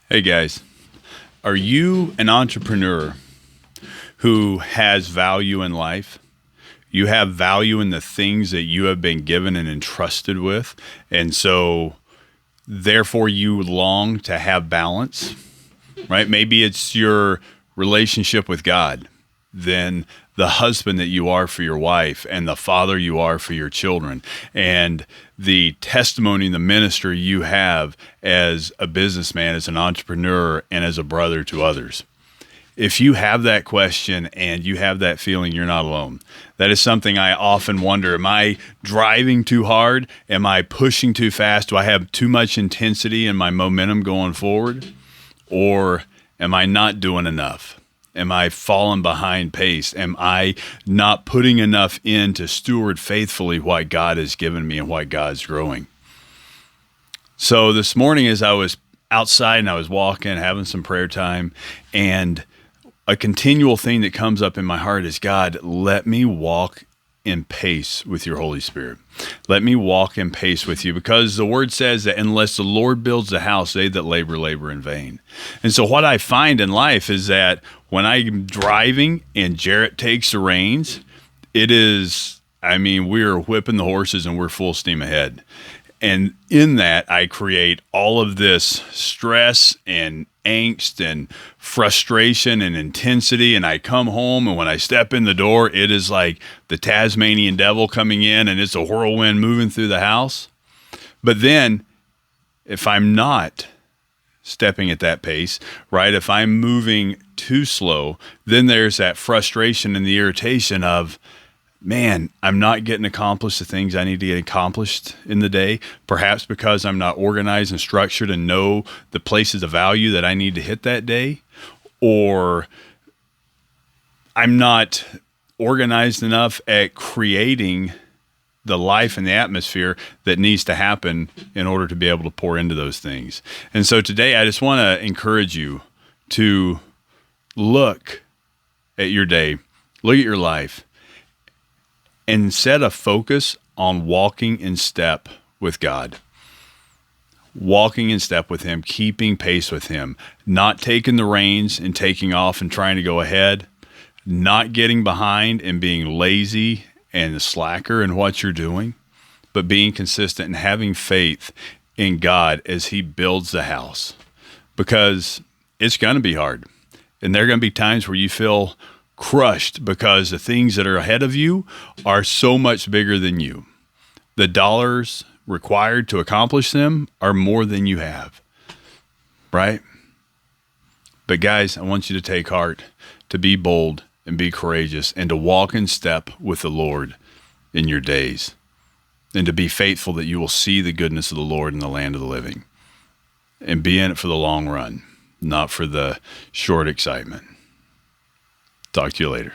Hey guys, are you an entrepreneur who has value in life? You have value in the things that you have been given and entrusted with. And so, therefore, you long to have balance, right? Maybe it's your relationship with God, then the husband that you are for your wife, and the father you are for your children, and the testimony and the ministry you have as a businessman, as an entrepreneur, and as a brother to others. If you have that question and you have that feeling, you're not alone. That is something I often wonder. Am I driving too hard? Am I pushing too fast? Do I have too much intensity in my momentum going forward? Or am I not doing enough? Am I falling behind pace? Am I not putting enough in to steward faithfully what God has given me and what God's growing? So this morning, as I was outside and I was walking, having some prayer time, and a continual thing that comes up in my heart is, God, let me walk in pace with your Holy Spirit. Let me walk in pace with you, because the word says that unless the Lord builds the house, they that labor in vain. And so what I find in life is that when I'm driving and Jarrett takes the reins, we're whipping the horses and we're full steam ahead. And in that, I create all of this stress and angst and frustration and intensity. And I come home, and when I step in the door, it is like the Tasmanian devil coming in, and it's a whirlwind moving through the house. But then if I'm not stepping at that pace, right, if I'm moving too slow, then there's that frustration and the irritation of, man, I'm not getting accomplished the things I need to get accomplished in the day, perhaps because I'm not organized and structured and know the places of value that I need to hit that day, or I'm not organized enough at creating the life and the atmosphere that needs to happen in order to be able to pour into those things. And so today I just want to encourage you to look at your day, look at your life, and set a focus on walking in step with God. Walking in step with Him, keeping pace with Him, not taking the reins and taking off and trying to go ahead, not getting behind and being lazy and a slacker in what you're doing, but being consistent and having faith in God as He builds the house. Because it's going to be hard. And there are going to be times where you feel crushed because the things that are ahead of you are so much bigger than you. The dollars required to accomplish them are more than you have, right? But guys, I want you to take heart, to be bold and be courageous, and to walk in step with the Lord in your days, and to be faithful that you will see the goodness of the Lord in the land of the living, and be in it for the long run, not for the short excitement. Talk to you later.